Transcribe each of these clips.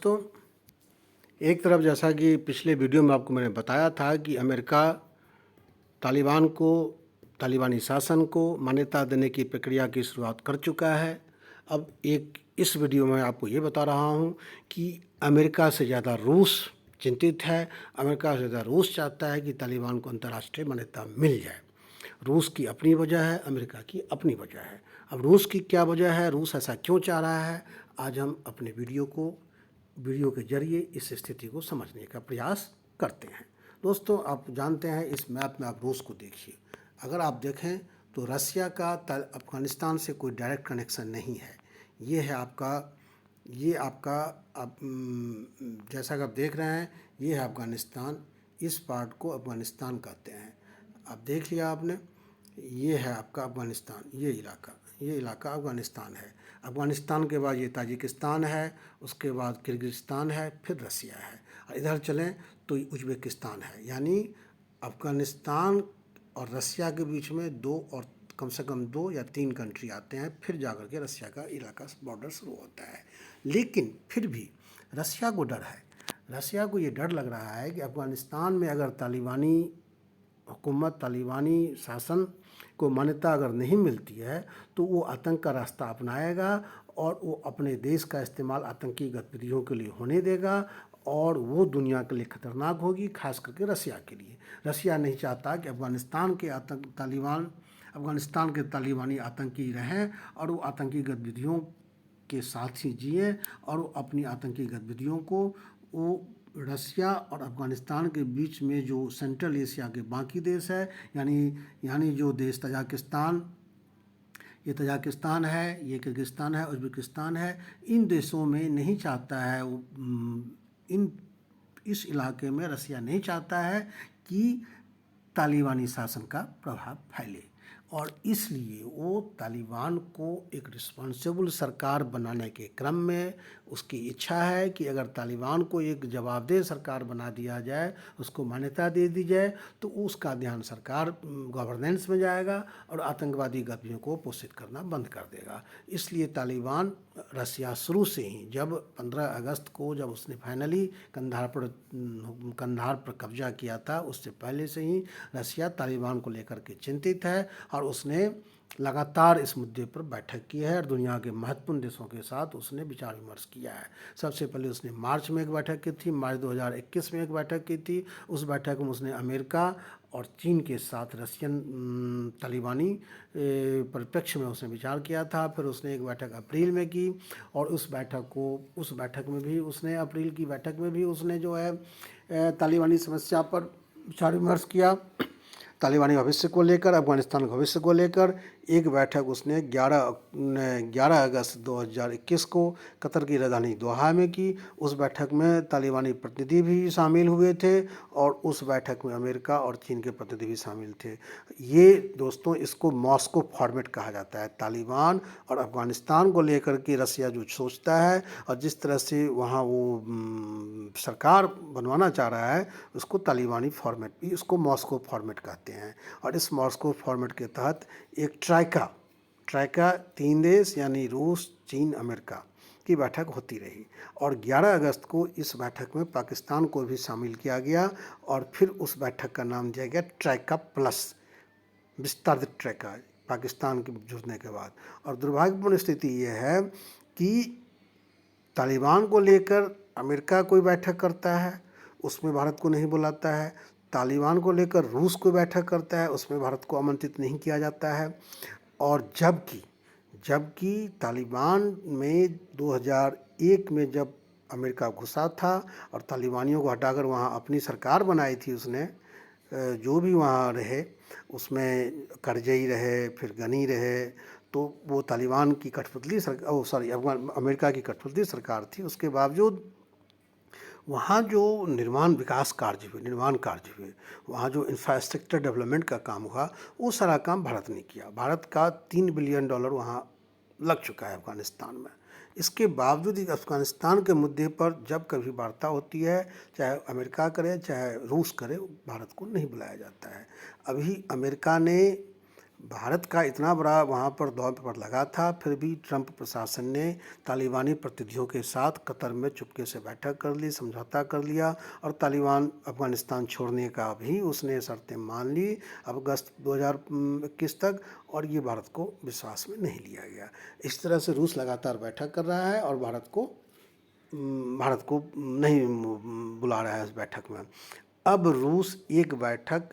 तो एक तरफ जैसा कि पिछले वीडियो में आपको मैंने बताया था कि अमेरिका तालिबानी शासन को मान्यता देने की प्रक्रिया की शुरुआत कर चुका है। अब इस वीडियो में आपको ये बता रहा हूँ कि अमेरिका से ज़्यादा रूस चिंतित है। अमेरिका से ज़्यादा रूस चाहता है कि तालिबान को अंतर्राष्ट्रीय मान्यता मिल जाए। रूस की अपनी वजह है, अमेरिका की अपनी वजह है। अब रूस की क्या वजह है, रूस ऐसा क्यों चाह रहा है, आज हम अपने वीडियो के जरिए इस स्थिति को समझने का प्रयास करते हैं। दोस्तों, आप जानते हैं इस मैप में आप रूस को देखिए। अगर आप देखें तो रसिया का अफ़गानिस्तान से कोई डायरेक्ट कनेक्शन नहीं है। ये है आपका आप जैसा कि आप देख रहे हैं, ये है अफ़गानिस्तान। इस पार्ट को अफ़गानिस्तान कहते हैं। आप देख लिया आपने, ये है आपका अफ़गानिस्तान। ये इलाका अफ़गानिस्तान है। अफ़गानिस्तान के बाद ये ताजिकिस्तान है, उसके बाद किर्गिस्तान है, फिर रसिया है, और इधर चलें तो उज़्बेकिस्तान है। यानी अफ़गानिस्तान और रसिया के बीच में कम से कम 2 या 3 कंट्री आते हैं, फिर जाकर के रसिया का इलाका बॉर्डर शुरू होता है। लेकिन फिर भी रसिया को डर है। रसिया को ये डर लग रहा है कि अफ़गानिस्तान में अगर तालिबानी हुकूमत, तालिबानी शासन को मान्यता अगर नहीं मिलती है तो वो आतंक का रास्ता अपनाएगा और वो अपने देश का इस्तेमाल आतंकी गतिविधियों के लिए होने देगा, और वो दुनिया के लिए ख़तरनाक होगी, खास करके रसिया के लिए। रसिया नहीं चाहता कि अफ़गानिस्तान के तालिबानी आतंकी रहें और वो आतंकी गतिविधियों के साथ ही जिए, और वो अपनी आतंकी गतिविधियों को वो रसिया और अफ़गानिस्तान के बीच में जो सेंट्रल एशिया के बाकी देश है, यानी जो देश तजाकिस्तान है, ये किर्गिस्तान है, उज़्बेकिस्तान है, इन देशों में नहीं चाहता है इस इलाके में रसिया नहीं चाहता है कि तालिबानी शासन का प्रभाव फैले, और इसलिए वो तालिबान को एक रिस्पॉन्सिबल सरकार बनाने के क्रम में उसकी इच्छा है कि अगर तालिबान को एक जवाबदेह सरकार बना दिया जाए, उसको मान्यता दे दी जाए, तो उसका ध्यान सरकार गवर्नेंस में जाएगा और आतंकवादी गतिविधियों को पोषित करना बंद कर देगा। इसलिए तालिबान रसिया शुरू से ही, जब 15 अगस्त को जब उसने फाइनली कंधार पर कब्जा किया था, उससे पहले से ही रसिया तालिबान को लेकर के चिंतित है, और उसने लगातार इस मुद्दे पर बैठक की है और दुनिया के महत्वपूर्ण देशों के साथ उसने विचार विमर्श किया है। सबसे पहले उसने मार्च में एक बैठक की थी, मार्च 2021 में एक बैठक की थी। उस बैठक में उसने अमेरिका और चीन के साथ रशियन तालिबानी परिप्रेक्ष्य में उसने विचार किया था। फिर उसने एक बैठक अप्रैल में की, और उस बैठक में भी उसने अप्रैल की बैठक में भी उसने जो है तालिबानी समस्या पर विचार विमर्श किया। तालिबानी भविष्य को लेकर, अफ़गानिस्तान के भविष्य को लेकर एक बैठक उसने 11 अगस्त 2021 को कतर की राजधानी दोहा में की। उस बैठक में तालिबानी प्रतिनिधि भी शामिल हुए थे, और उस बैठक में अमेरिका और चीन के प्रतिनिधि भी शामिल थे। ये दोस्तों, इसको मॉस्को फॉर्मेट कहा जाता है। तालिबान और अफ़गानिस्तान को लेकर के रसिया जो सोचता है और जिस तरह से वहाँ वो सरकार बनवाना चाह रहा है, उसको तालिबानी फॉर्मेट भी, इसको मॉस्को फॉर्मेट कहते हैं। और इस मॉस्को फॉर्मेट के तहत एक ट्राइका 3 देश यानी रूस, चीन, अमेरिका की बैठक होती रही, और 11 अगस्त को इस बैठक में पाकिस्तान को भी शामिल किया गया, और फिर उस बैठक का नाम दिया गया ट्राइका प्लस, विस्तारित ट्राइका, पाकिस्तान के जुड़ने के बाद। और दुर्भाग्यपूर्ण स्थिति ये है कि तालिबान को लेकर अमेरिका कोई बैठक करता है, उसमें भारत को नहीं बुलाता है। तालिबान को लेकर रूस कोई बैठक करता है, उसमें भारत को आमंत्रित नहीं किया जाता है। और जबकि तालिबान में 2001 में जब अमेरिका घुसा था और तालिबानियों को हटाकर वहाँ अपनी सरकार बनाई थी उसने, जो भी वहाँ रहे उसमें करजई रहे, फिर गनी रहे, तो वो तालिबान की अमेरिका की कठपुतली सरकार थी। उसके बावजूद वहाँ जो निर्माण कार्य हुए, वहाँ जो इंफ्रास्ट्रक्चर डेवलपमेंट का काम हुआ, वो सारा काम भारत ने किया। भारत का $3 बिलियन वहाँ लग चुका है अफ़गानिस्तान में। इसके बावजूद अफ़गानिस्तान के मुद्दे पर जब कभी वार्ता होती है, चाहे अमेरिका करे चाहे रूस करे, भारत को नहीं बुलाया जाता है। अभी अमेरिका ने भारत का इतना बड़ा वहाँ पर दौर पर लगा था, फिर भी ट्रंप प्रशासन ने तालिबानी प्रतिनिधियों के साथ कतर में चुपके से बैठक कर ली, समझौता कर लिया और तालिबान अफ़गानिस्तान छोड़ने का भी उसने शर्तें मान ली अगस्त 2021 तक, और ये भारत को विश्वास में नहीं लिया गया। इस तरह से रूस लगातार बैठक कर रहा है और भारत को नहीं बुला रहा है उस बैठक में। अब रूस एक बैठक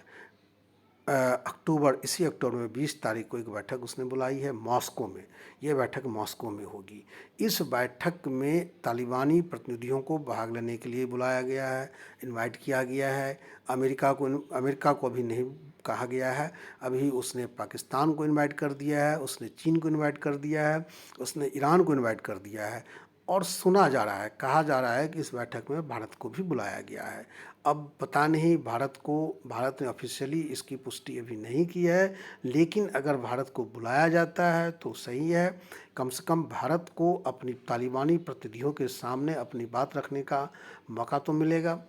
इसी अक्टूबर में 20 तारीख को एक बैठक उसने बुलाई है मॉस्को में। ये बैठक मॉस्को में होगी। इस बैठक में तालिबानी प्रतिनिधियों को भाग लेने के लिए बुलाया गया है, इनवाइट किया गया है। अमेरिका को अभी नहीं कहा गया है। अभी उसने पाकिस्तान को इनवाइट कर दिया है, उसने चीन को इनवाइट कर दिया है, उसने ईरान को इनवाइट कर दिया है, और सुना जा रहा है, कहा जा रहा है कि इस बैठक में भारत को भी बुलाया गया है। अब पता नहीं भारत ने ऑफिशियली इसकी पुष्टि अभी नहीं की है, लेकिन अगर भारत को बुलाया जाता है तो सही है। कम से कम भारत को अपनी तालिबानी प्रतिनिधियों के सामने अपनी बात रखने का मौका तो मिलेगा।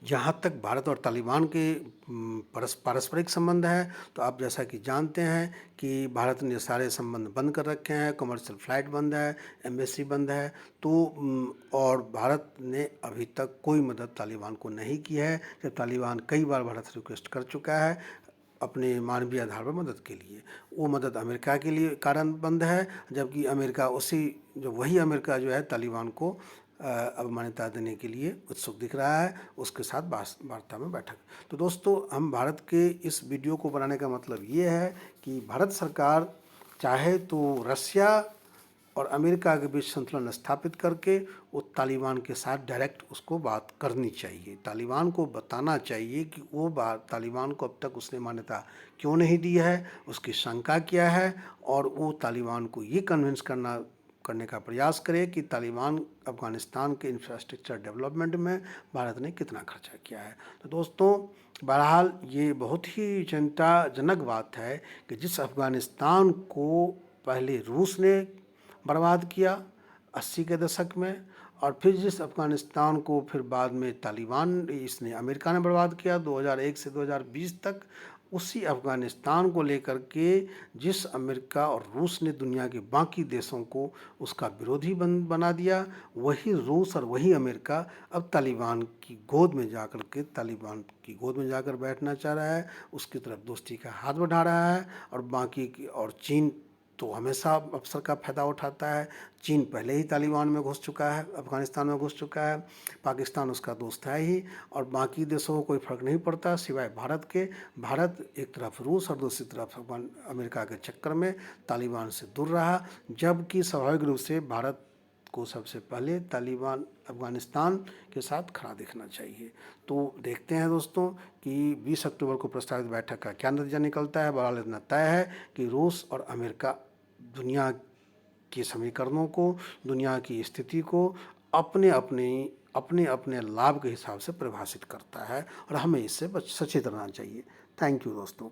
जहाँ तक भारत और तालिबान के पारस्परिक संबंध है, तो आप जैसा कि जानते हैं कि भारत ने सारे संबंध बंद कर रखे हैं, कमर्शियल फ़्लाइट बंद है, एम्बेसी बंद है। तो और भारत ने अभी तक कोई मदद तालिबान को नहीं की है, जब तालिबान कई बार भारत से रिक्वेस्ट कर चुका है अपने मानवीय आधार पर मदद के लिए। वो मदद अमेरिका के लिए कारण बंद है, जबकि वही अमेरिका जो है तालिबान को अब मान्यता देने के लिए उत्सुक दिख रहा है, उसके साथ वार्ता में बैठक। तो दोस्तों, हम भारत के इस वीडियो को बनाने का मतलब ये है कि भारत सरकार चाहे तो रसिया और अमेरिका के बीच संतुलन स्थापित करके वो तालिबान के साथ डायरेक्ट उसको बात करनी चाहिए। तालिबान को बताना चाहिए कि तालिबान को अब तक उसने मान्यता क्यों नहीं दी है, उसकी शंका क्या है, और वो तालिबान को ये कन्विंस करने का प्रयास करे कि तालिबान अफ़गानिस्तान के इंफ्रास्ट्रक्चर डेवलपमेंट में भारत ने कितना खर्चा किया है। तो दोस्तों, बहरहाल ये बहुत ही चिंताजनक बात है कि जिस अफ़गानिस्तान को पहले रूस ने बर्बाद किया 80 के दशक में, और फिर जिस अफ़गानिस्तान को फिर बाद में अमेरिका ने बर्बाद किया 2001 से 2020 तक, उसी अफ़गानिस्तान को लेकर के जिस अमेरिका और रूस ने दुनिया के बाकी देशों को उसका विरोधी बना दिया, वही रूस और वही अमेरिका अब तालिबान की गोद में जाकर बैठना चाह रहा है, उसकी तरफ दोस्ती का हाथ बढ़ा रहा है। और चीन तो हमेशा अवसर का फ़ायदा उठाता है। चीन पहले ही तालिबान में घुस चुका है, अफ़गानिस्तान में घुस चुका है, पाकिस्तान उसका दोस्त है ही, और बाकी देशों को कोई फ़र्क नहीं पड़ता सिवाय भारत के। भारत एक तरफ रूस और दूसरी तरफ अमेरिका के चक्कर में तालिबान से दूर रहा, जबकि स्वाभाविक रूप से भारत को सबसे पहले तालिबान अफ़गानिस्तान के साथ खड़ा दिखना चाहिए। तो देखते हैं दोस्तों कि 20 अक्टूबर को प्रस्तावित बैठक का क्या नतीजा निकलता है। बहरहाल इतना तय है कि रूस और अमेरिका दुनिया के समीकरणों को, दुनिया की स्थिति को अपने अपने लाभ के हिसाब से परिभाषित करता है, और हमें इससे सचेत रहना चाहिए। थैंक यू दोस्तों।